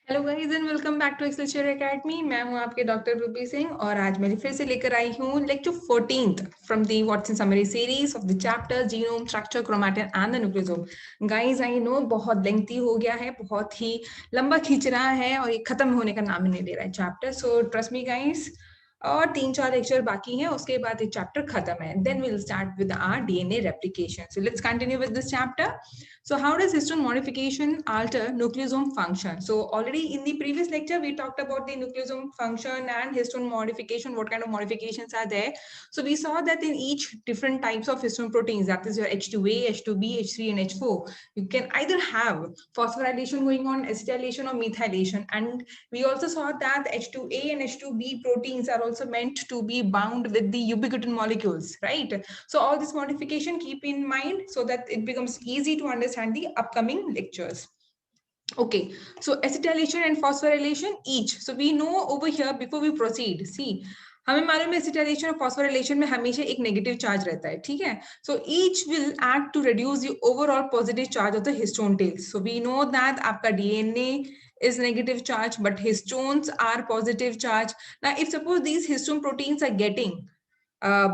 Hello guys and welcome back to Excelsior Academy. मैं हूं आपके डॉक्टर रूबी सिंह और आज मैं फिर से लेकर आई हूं lecture 14th from the Watson summary series of the chapter genome structure chromatin and the nucleosome. Guys I know बहुत लेंथी हो गया है, बहुत ही लंबा खींच रहा है और ये खत्म होने का नाम ही नहीं ले रहा है chapter. So trust me guys, और 3-4 लेक्चर बाकी हैं, उसके बाद ये चैप्टर खत्म है। Then we will start with our DNA replication. So let's continue with this chapter. So how does histone modification alter nucleosome function? So already in the previous lecture, we talked about the nucleosome function and histone modification, what kind of modifications are there. So we saw that in each different types of histone proteins, that is your H2A, H2B, H3 and H4, you can either have phosphorylation going on, acetylation or methylation. And we also saw that H2A and H2B proteins are also meant to be bound with the ubiquitin molecules, right? So all this modification keep in mind so that it becomes easy to understand the upcoming lectures. Okay, so acetylation and phosphorylation each. So we know over here before we proceed. See, हमें मालूम है acetylation और phosphorylation में हमेशा एक negative charge रहता है, ठीक है? So each will act to reduce the overall positive charge of the histone tails. So we know that आपका DNA is negative charge, but histones are positive charge. Now, if suppose these histone proteins are getting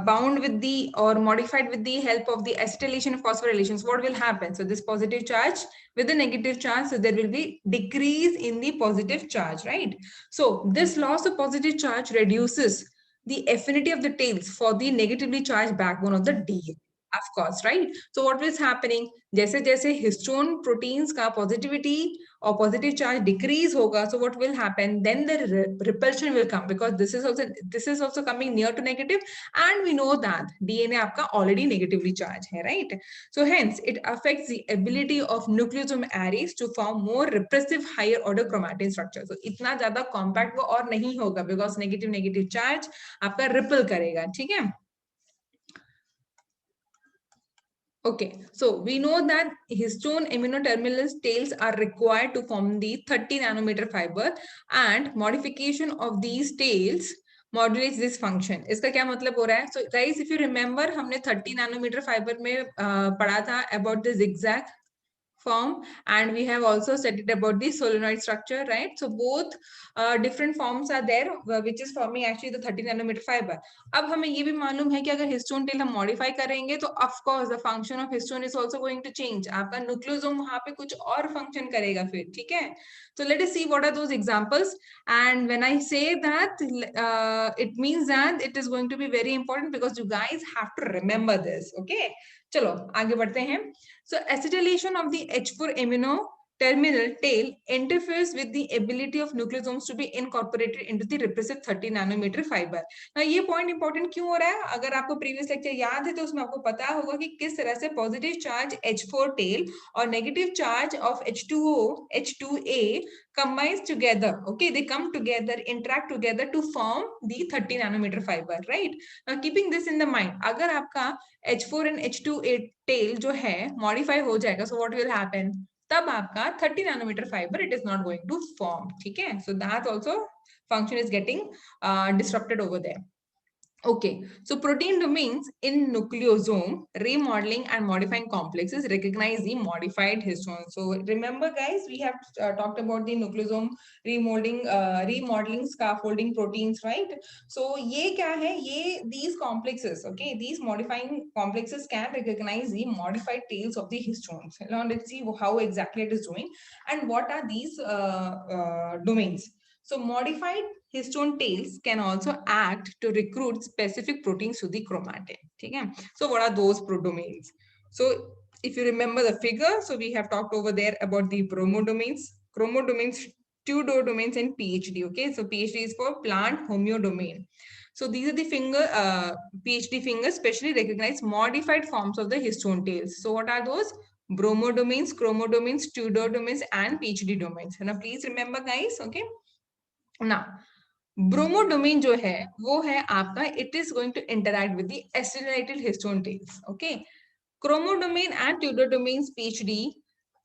bound with the or modified with the help of the acetylation and phosphorylations, what will happen? So this positive charge with the negative charge, so there will be decrease in the positive charge, right? So this loss of positive charge reduces the affinity of the tails for the negatively charged backbone of the DNA, of course, right? So what is happening, जैसे जैसे histone proteins का positivity or positive charge decrease होगा, so what will happen, then the repulsion will come, because this is also coming near to negative, and we know that DNA आपका already negatively charged है, right? So hence it affects the ability of nucleosome arrays to form more repressive higher order chromatin structure. So इतना ज्यादा compact वो और नहीं होगा, because negative charge आपका ripple करेगा, ठीक है? Okay, so we know that histone amino-terminal tails are required to form the 30 nanometer fiber, and modification of these tails modulates this function. इसका क्या मतलब हो रहा है? So guys, if you remember, हमने 30 nanometer fiber में पढ़ा था about the zigzag form, and we have also studied about the solenoid structure, right? So both different forms are there, which is forming actually the 30 nanometer fiber. अब हमें ये भी मालूम है कि अगर हिस्टोन टेल हम मॉडिफाई करेंगे तो of course the function of histone is also going to change. आपका न्यूक्लियोसोम वहां पे कुछ और फंक्शन करेगा फिर, ठीक है? So let us see what are those examples. And when I say that, it means that it is going to be very important because you guys have to remember this. Okay, चलो आगे बढ़ते हैं. So acetylation of the H4 amino terminal tail interferes with the ability of nucleosomes to be incorporated into the repressive 30 nanometer fiber. Now ये point important क्यों हो रहा है? अगर आपको previous lecture याद है तो उसमें आपको पता होगा कि किस तरह से positive charge H4 tail और negative charge of H2O, H2A combines together. Okay, they come together, interact together to form the 30 nanometer fiber, right? Now keeping this in the mind, अगर आपका H4 and H2A tail जो है modify हो जाएगा, so what will happen? तब आपका 30 nanometer fiber it is not going to form, ठीक है? So that also function is getting disrupted over there. Okay, so protein domains in nucleosome remodeling and modifying complexes recognize the modified histone. So remember guys, we have talked about the nucleosome remodeling scaffolding proteins, right? So ये क्या है? ये these complexes, okay, these modifying complexes can recognize the modified tails of the histones. Now let's see how exactly it is doing and what are these domains. So modified histone tails can also act to recruit specific proteins to the chromatin. Okay? So what are those domains? So if you remember the figure, so we have talked over there about the bromodomains, chromodomains, pseudodomains, and PhD. Okay, so PhD is for plant homeodomain. So these are the PhD fingers specially recognize modified forms of the histone tails. So what are those? Bromodomains, chromodomains, pseudodomains, and PhD domains. Now please remember guys, okay? Now ब्रोमोडोमेन जो है वो है आपका it is going to interact with the acetyl histone tails. Okay, chromodomain and tudor domains PHD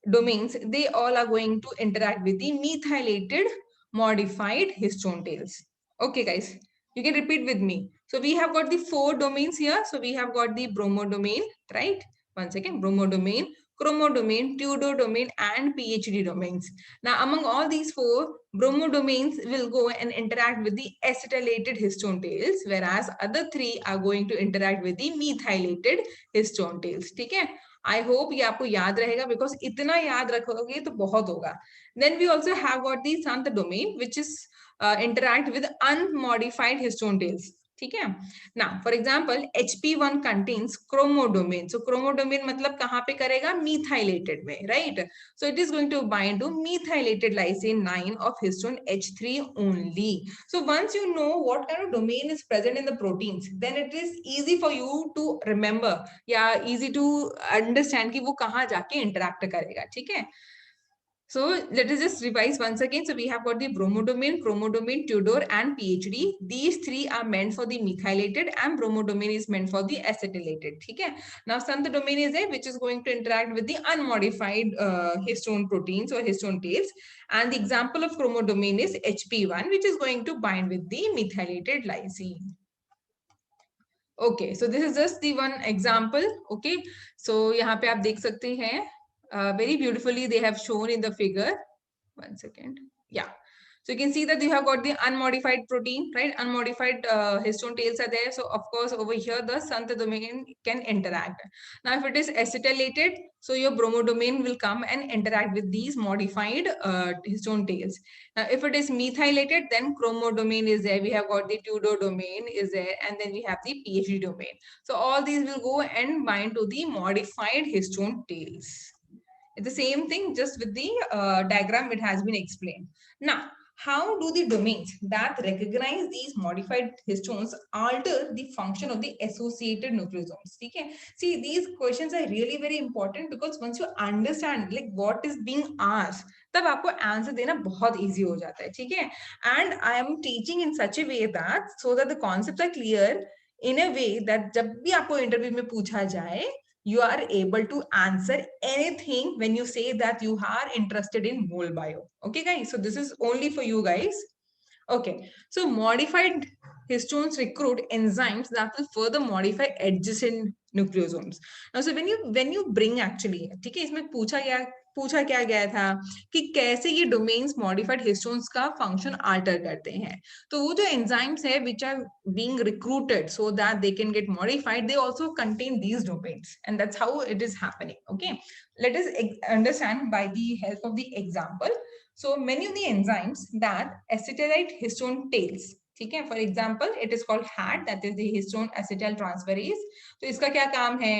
domains, they all are going to interact with the methylated modified histone tails. Okay guys, you can repeat with me. So we have got the 4 domains here. So we have got the bromodomain, right? One second, bromodomain, chromodomain, pseudodomain, and PhD domains. Now, among all these four, bromodomains will go and interact with the acetylated histone tails, whereas other three are going to interact with the methylated histone tails. ठीक है? I hope ये आपको याद रहेगा, because इतना याद रखोगे तो बहुत होगा. Then we also have got the xanth domain, which is interact with unmodified histone tails. ठीक है? Now, for example, HP1 contains chromodomain. So chromodomain मतलब कहाँ पे करेगा? Methylated में, right? So it is going to bind to methylated lysine 9 of histone H3 only. So once you know what kind of domain is present in the proteins, then it is easy for you to remember, या easy to understand कि वो कहाँ जाके interact करेगा. ठीक है? So let us just revise once again. So we have got the bromodomain, chromodomain, Tudor, and PhD. These three are meant for the methylated, and bromodomain is meant for the acetylated. Okay. Now xanth domain is there, which is going to interact with the unmodified histone proteins or histone tails. And the example of chromodomain is HP1, which is going to bind with the methylated lysine. Okay, so this is just the one example. Okay, so यहाँ पे आप देख सकते हैं. Very beautifully they have shown in the figure. One second. Yeah. So you can see that you have got the unmodified protein, right? Unmodified histone tails are there. So of course over here the xanth domain can interact. Now if it is acetylated, so your bromodomain will come and interact with these modified histone tails. Now if it is methylated, then chromodomain is there. We have got the pseudodomain is there, and then we have the PhD domain. So all these will go and bind to the modified histone tails. It's the same thing, just with the diagram it has been explained. Now, how do the domains that recognize these modified histones alter the function of the associated nucleosomes? Okay? See, these questions are really very important, because once you understand like what is being asked, तब आपको answer देना बहुत easy हो जाता है. ठीक है? And I am teaching in such a way that so that the concepts are clear in a way that जब भी आपको इंटरव्यू में पूछा जाए, you are able to answer anything when you say that you are interested in mole bio. Okay, guys. So this is only for you guys. Okay. So modified histones recruit enzymes that will further modify adjacent nucleosomes. Now, so when you bring actually, ठीक है, इसमें पूछा क्या गया था कि कैसे ये डोमेन्स मॉडिफाइड हिस्टोन्स का फंक्शन अल्टर करते हैं. तो वो जो एंजाइम्स है which are being recruited so that they can get modified, they also contain these domains, and that's how it is happening. Okay, let us understand by the help of the example. So many of the enzymes that acetylate histone tails, ठीक है, for example it is called HAT, that is the histone acetyl transferase. तो इसका क्या काम है?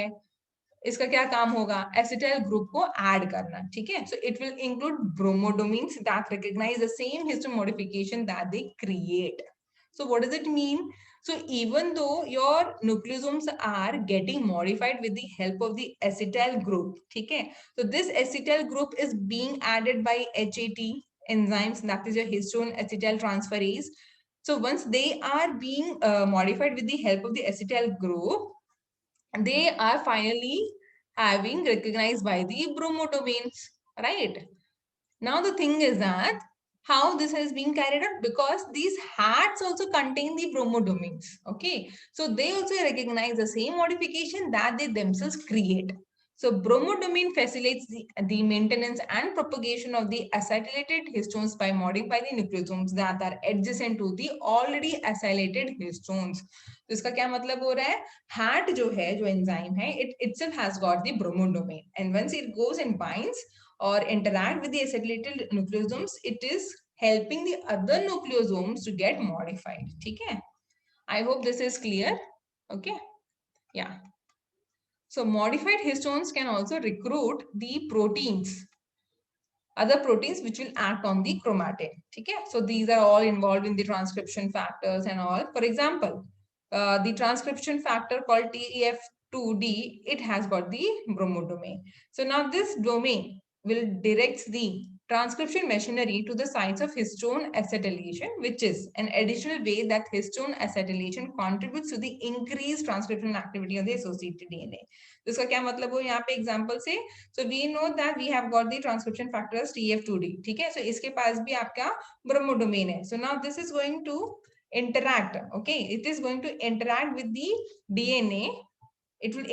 इसका क्या काम होगा? एसिटाइल ग्रुप को ऐड करना. ठीक है? So it will include bromodomains that recognize the same histone modification that they create. So what does it mean? So even though your nucleosomes are getting modified with the help of the acetyl group, ठीक है? So this acetyl group is being added by HAT enzymes, that is your histone acetyl transferase. So once they are being modified with the help of the acetyl group, they are finally having recognized by the bromodomains, right? Now the thing is that how this has been carried out, because these hats also contain the bromodomains. Okay, so they also recognize the same modification that they themselves create. So bromodomain facilitates the maintenance and propagation of the acylated histones by modifying the nucleosomes that are adjacent to the already acylated histones. तो इसका क्या मतलब हो रहा है? HAT जो है, जो एंजाइम है, it itself has got the bromodomain, and once it goes and binds or interact with the acylated nucleosomes, it is helping the other nucleosomes to get modified. ठीक है? I hope this is clear. Okay, yeah. So modified histones can also recruit the proteins, other proteins which will act on the chromatin. Okay, so these are all involved in the transcription factors and all. For example, the transcription factor called TF2D, it has got the bromodomain. So now this domain will direct the transcription machinery to the sites of histone acetylation, which is an additional way that histone acetylation contributes to the increased transcription activity of the associated DNA. तो इसका क्या मतलब हो यहाँ पे example से? So we know that we have got the transcription factors TF2D. ठीक है? So इसके पास भी आपका bromodomain है. So now this is going to interact. Okay, it is going to interact with the DNA it will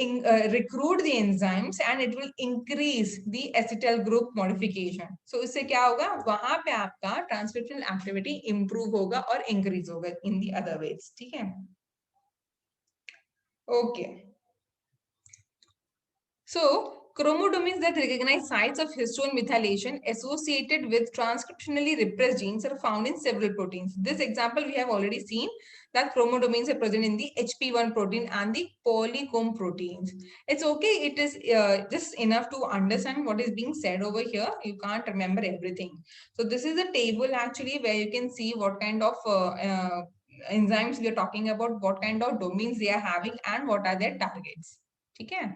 recruit the enzymes and it will increase the acetyl group modification. So इससे क्या होगा, वहां पे आपका transcriptional activity improve होगा और increase होगा in the other ways. ठीक है? Okay. So chromodomains that recognize sites of histone methylation associated with transcriptionally repressed genes are found in several proteins. This example we have already seen, that chromodomains are present in the HP1 protein and the polycomb proteins. It's okay. It is just enough to understand what is being said over here. You can't remember everything. So this is a table actually where you can see what kind of enzymes we are talking about, what kind of domains they are having, and what are their targets. Okay.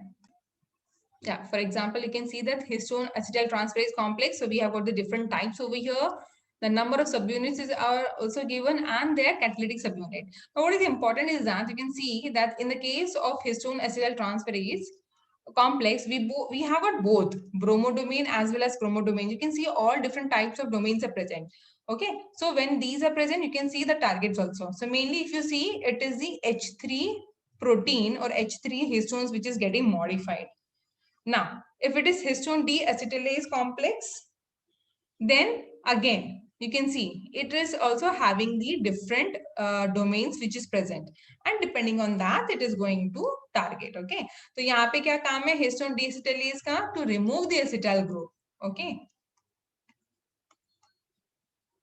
Yeah, for example, you can see that histone acetyltransferase complex. So we have got the different types over here. The number of subunits are also given and their catalytic subunit. Now, what is important is that you can see that in the case of histone acetyltransferase complex, we have got both bromodomain as well as chromodomain. You can see all different types of domains are present. Okay, so when these are present, you can see the targets also. So mainly if you see, it is the H3 protein or H3 histones which is getting modified. Now, if it is histone deacetylase complex, then again, you can see it is also having the different domains which is present, and depending on that, it is going to target. Okay, so यहाँ पे क्या काम है histone deacetylase का? To remove the acetyl group. Okay.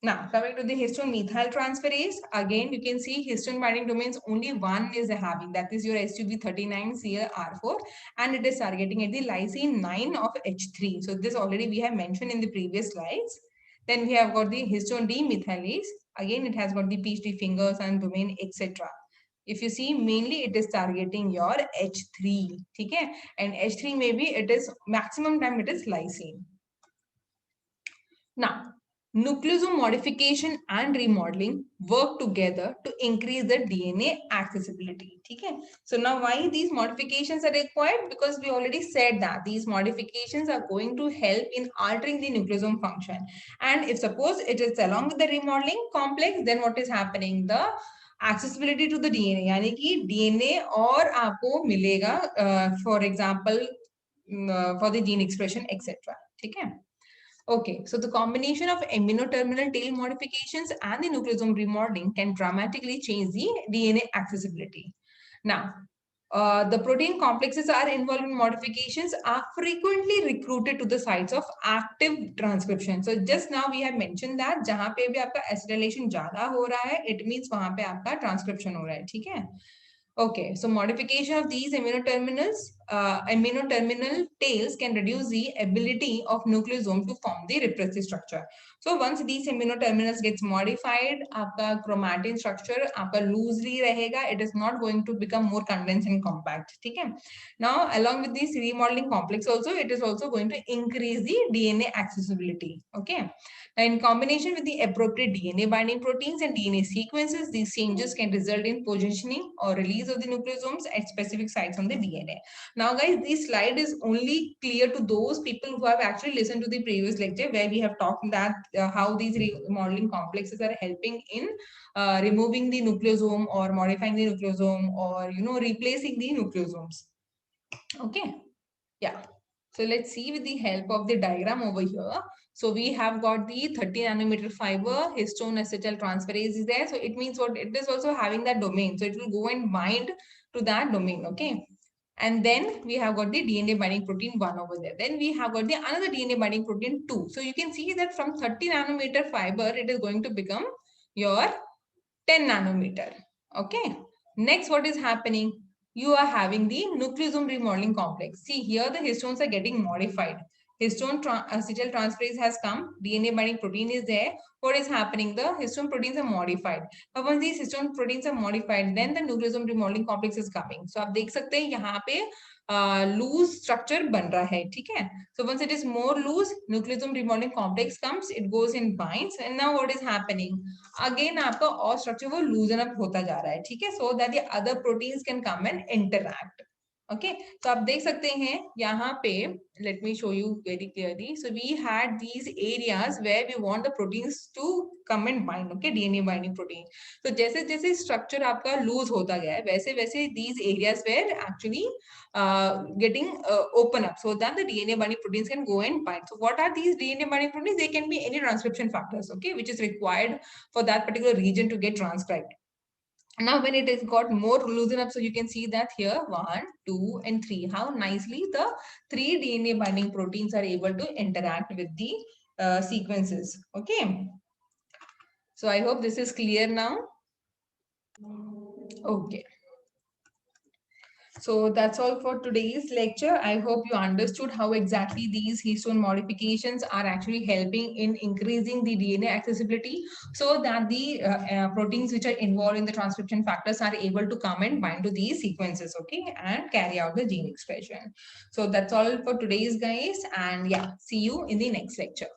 Now, coming to the histone methyl transferase, again, you can see histone binding domains, only one is having, that is your HUB39CR4, and it is targeting at the lysine 9 of H3. So this already we have mentioned in the previous slides. Then we have got the histone demethylase. Again, it has got the PhD fingers and domain, etc. If you see, mainly it is targeting your H3, okay? And H3 maybe it is maximum time it is lysine. Now, nucleosome modification and remodeling work together to increase the DNA accessibility. Okay? So now why these modifications are required? Because we already said that these modifications are going to help in altering the nucleosome function. And if suppose it is along with the remodeling complex, then what is happening? The accessibility to the DNA, यानी कि DNA और आपको मिलेगा, for example, for the gene expression, etc. ठीक है? Okay, so the combination of amino-terminal tail modifications and the nucleosome remodeling can dramatically change the DNA accessibility. Now, the protein complexes are involved in modifications are frequently recruited to the sites of active transcription. So just now we have mentioned that जहाँ पे भी आपका acetylation ज़्यादा हो रहा है, it means वहाँ पे आपका transcription हो रहा है, ठीक है? Okay, so modification of these amino terminal tails can reduce the ability of nucleosome to form the repressive structure. So once these amino terminals gets modified, आपका chromatin structure आपका loosely रहेगा. It is not going to become more condensed and compact. ठीक है? Now, along with this remodeling complex also, it is also going to increase the DNA accessibility. Okay. In combination with the appropriate DNA binding proteins and DNA sequences, these changes can result in positioning or release of the nucleosomes at specific sites on the DNA. Now, guys, this slide is only clear to those people who have actually listened to the previous lecture where we have talked that how these remodeling complexes are helping in removing the nucleosome or modifying the nucleosome or, replacing the nucleosomes. Okay. Yeah. So let's see with the help of the diagram over here. So we have got the 30 nanometer fiber, histone acetyl transferase is there. So it means what? It is also having that domain. So it will go and bind to that domain. Okay. And then we have got the DNA binding protein 1 over there. Then we have got the another DNA binding protein 2. So you can see that from 30 nanometer fiber, it is going to become your 10 nanometer. Okay. Next, what is happening? You are having the nucleosome remodeling complex. See, here the histones are getting modified. Histone acetyl transferase has come. DNA binding protein is there. What is happening? The histone proteins are modified. But once these histone proteins are modified, then the nucleosome remodeling complex is coming. So आप देख सकते हैं यहाँ पे loose structure बन रहा है, ठीक है? So once it is more loose, nucleosome remodeling complex comes, it goes and binds, and now what is happening? Again आपका और structure वो loosen up होता जा रहा है, ठीक है? So that the other proteins can come and interact. Okay, so आप देख सकते हैं यहाँ पे, let me show you very clearly. So we had these areas where we want the proteins to come and bind, okay, DNA binding protein. So जैसे जैसे structure आपका lose होता गया है, वैसे वैसे these areas were actually getting open up so that the DNA binding proteins can go and bind. So what are these DNA binding proteins? They can be any transcription factors, okay, which is required for that particular region to get transcribed. Now when it has got more loosened up, so you can see that here 1, 2 and 3, how nicely the 3 DNA binding proteins are able to interact with the sequences. Okay, so I hope this is clear now. Okay, so that's all for today's lecture. I hope you understood how exactly these histone modifications are actually helping in increasing the DNA accessibility so that the proteins which are involved in the transcription factors are able to come and bind to these sequences, okay, and carry out the gene expression. So that's all for today's guys, and yeah, see you in the next lecture.